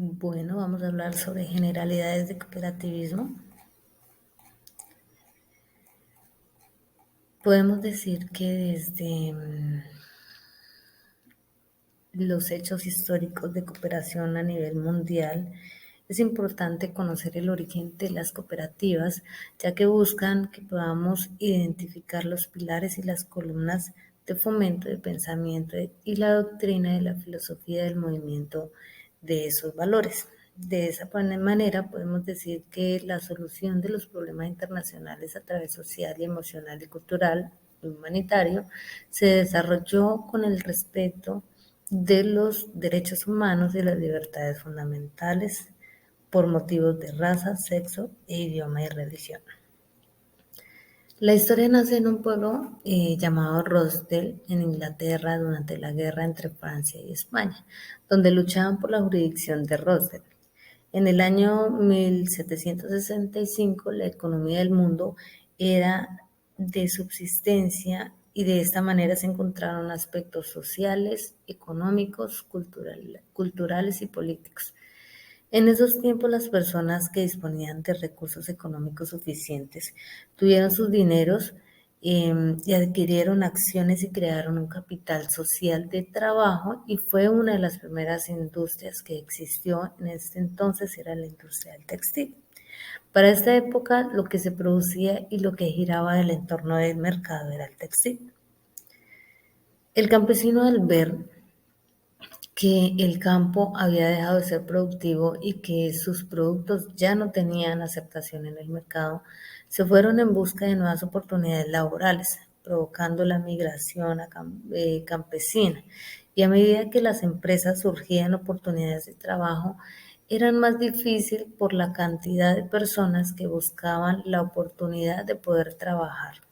Bueno, vamos a hablar sobre generalidades de cooperativismo. Podemos decir que desde los hechos históricos de cooperación a nivel mundial, es importante conocer el origen de las cooperativas, ya que buscan que podamos identificar los pilares y las columnas de fomento de pensamiento y la doctrina de la filosofía del movimiento de esos valores. De esa manera podemos decir que la solución de los problemas internacionales a través social y emocional y cultural y humanitario se desarrolló con el respeto de los derechos humanos y las libertades fundamentales por motivos de raza, sexo, idioma y religión. La historia nace en un pueblo llamado Rochdale, en Inglaterra, durante la guerra entre Francia y España, donde luchaban por la jurisdicción de Rochdale. En el año 1765, la economía del mundo era de subsistencia y de esta manera se encontraron aspectos sociales, económicos, culturales y políticos. En esos tiempos, las personas que disponían de recursos económicos suficientes tuvieron sus dineros y adquirieron acciones y crearon un capital social de trabajo y fue una de las primeras industrias que existió en este entonces era la industria del textil. Para esta época lo que se producía y lo que giraba del entorno del mercado era el textil. El campesino al ver que el campo había dejado de ser productivo y que sus productos ya no tenían aceptación en el mercado, se fueron en busca de nuevas oportunidades laborales, provocando la migración campesina. Y a medida que las empresas surgían oportunidades de trabajo, eran más difícil por la cantidad de personas que buscaban la oportunidad de poder trabajar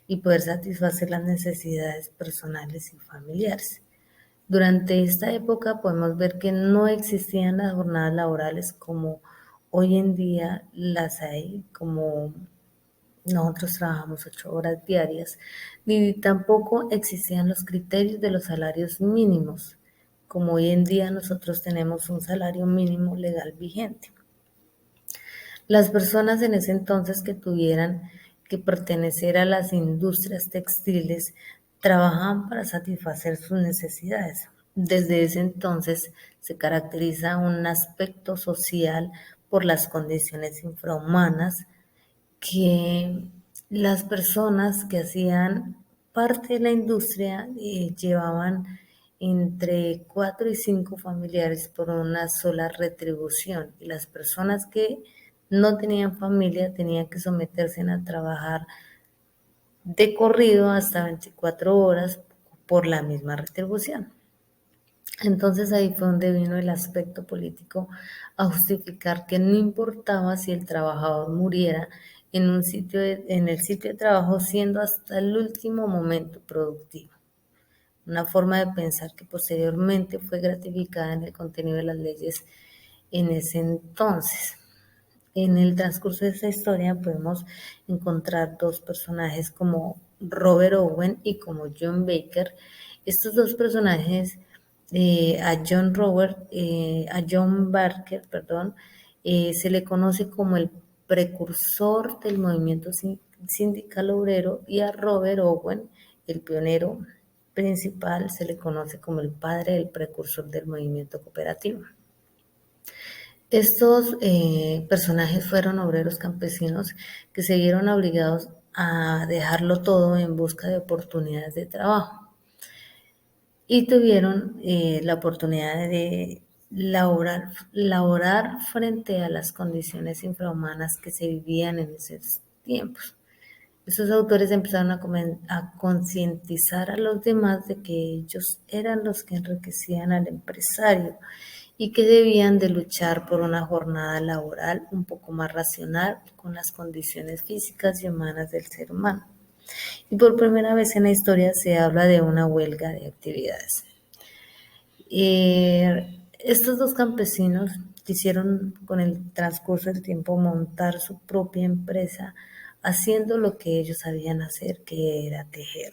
y poder satisfacer las necesidades personales y familiares. Durante esta época podemos ver que no existían las jornadas laborales como hoy en día las hay, como nosotros trabajamos 8 horas diarias, ni tampoco existían los criterios de los salarios mínimos, como hoy en día nosotros tenemos un salario mínimo legal vigente. Las personas en ese entonces que tuvieran que pertenecer a las industrias textiles trabajaban para satisfacer sus necesidades. Desde ese entonces se caracteriza un aspecto social por las condiciones infrahumanas que las personas que hacían parte de la industria llevaban entre 4 y 5 familiares por una sola retribución y las personas que no tenían familia tenían que someterse a trabajar de corrido hasta 24 horas por la misma retribución. Entonces ahí fue donde vino el aspecto político a justificar que no importaba si el trabajador muriera en el sitio de trabajo siendo hasta el último momento productivo. Una forma de pensar que posteriormente fue gratificada en el contenido de las leyes en ese entonces. En el transcurso de esta historia podemos encontrar dos personajes como Robert Owen y como John Baker. Estos dos personajes, a John Barker, perdón, se le conoce como el precursor del movimiento sindical obrero y a Robert Owen, el pionero principal, se le conoce como el padre del precursor del movimiento cooperativo. Estos personajes fueron obreros campesinos que se vieron obligados a dejarlo todo en busca de oportunidades de trabajo y tuvieron la oportunidad de laborar frente a las condiciones infrahumanas que se vivían en esos tiempos. Esos autores empezaron a concientizar a los demás de que ellos eran los que enriquecían al empresario y que debían de luchar por una jornada laboral un poco más racional con las condiciones físicas y humanas del ser humano. Y por primera vez en la historia se habla de una huelga de actividades. Estos dos campesinos quisieron con el transcurso del tiempo montar su propia empresa haciendo lo que ellos sabían hacer, que era tejer.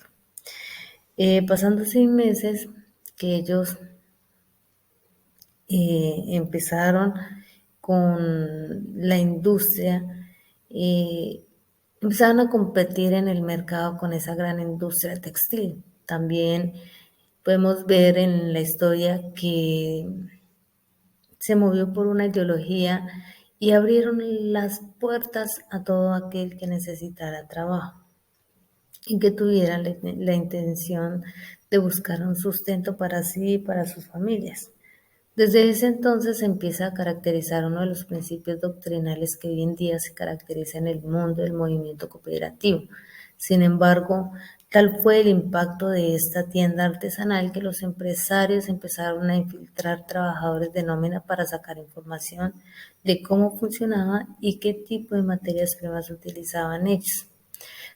Pasando 6 meses que ellos empezaron con la industria, eh, empezaron a competir en el mercado con esa gran industria textil. También podemos ver en la historia que se movió por una ideología y abrieron las puertas a todo aquel que necesitara trabajo y que tuviera la intención de buscar un sustento para sí y para sus familias. Desde ese entonces se empieza a caracterizar uno de los principios doctrinales que hoy en día se caracteriza en el mundo del movimiento cooperativo. Sin embargo, tal fue el impacto de esta tienda artesanal que los empresarios empezaron a infiltrar trabajadores de nómina para sacar información de cómo funcionaba y qué tipo de materias primas utilizaban ellos.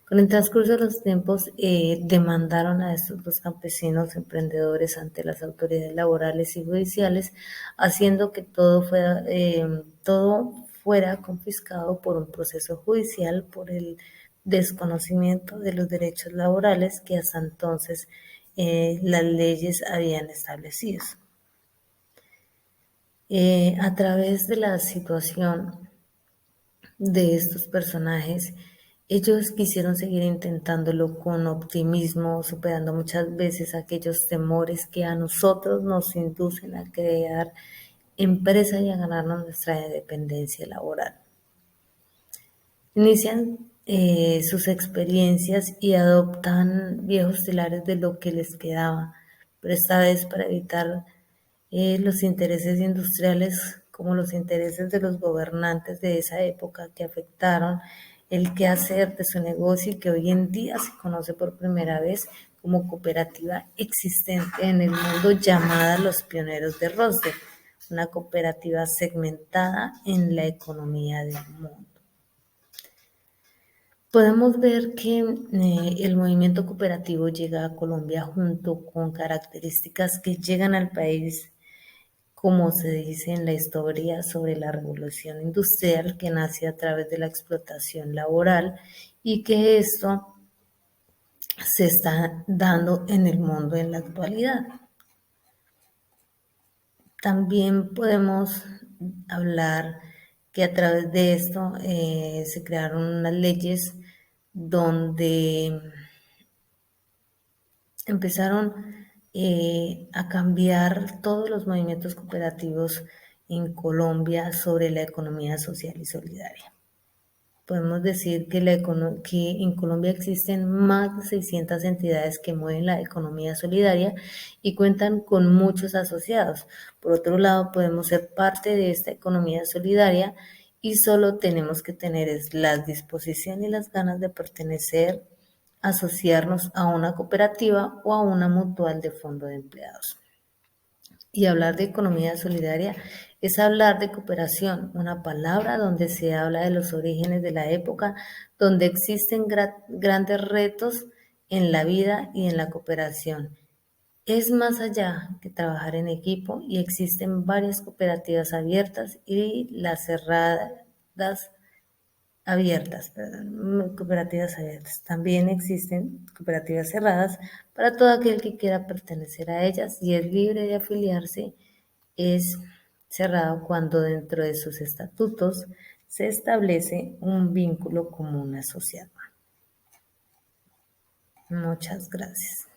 Con el transcurso de los tiempos, demandaron a estos dos campesinos emprendedores ante las autoridades laborales y judiciales, haciendo que todo fuera confiscado por un proceso judicial por el desconocimiento de los derechos laborales que hasta entonces las leyes habían establecido. A través de la situación de estos personajes, ellos quisieron seguir intentándolo con optimismo, superando muchas veces aquellos temores que a nosotros nos inducen a crear empresa y a ganarnos nuestra independencia laboral. Inician sus experiencias y adoptan viejos telares de lo que les quedaba, pero esta vez para evitar los intereses industriales como los intereses de los gobernantes de esa época que afectaron el quehacer de su negocio y que hoy en día se conoce por primera vez como cooperativa existente en el mundo llamada Los Pioneros de Rosde, una cooperativa segmentada en la economía del mundo. Podemos ver que el movimiento cooperativo llega a Colombia junto con características que llegan al país, como se dice en la historia sobre la revolución industrial que nace a través de la explotación laboral y que esto se está dando en el mundo en la actualidad. También podemos hablar que a través de esto se crearon unas leyes donde empezaron a cambiar todos los movimientos cooperativos en Colombia sobre la economía social y solidaria. Podemos decir que en Colombia existen más de 600 entidades que mueven la economía solidaria y cuentan con muchos asociados. Por otro lado, podemos ser parte de esta economía solidaria y solo tenemos que tener la disposición y las ganas de pertenecer, asociarnos a una cooperativa o a una mutual de fondo de empleados. Y hablar de economía solidaria es hablar de cooperación, una palabra donde se habla de los orígenes de la época, donde existen grandes retos en la vida y en la cooperación. Es más allá que trabajar en equipo y existen varias cooperativas abiertas y las cooperativas abiertas. También existen cooperativas cerradas para todo aquel que quiera pertenecer a ellas y es libre de afiliarse. Es cerrado cuando dentro de sus estatutos se establece un vínculo común asociado. Muchas gracias.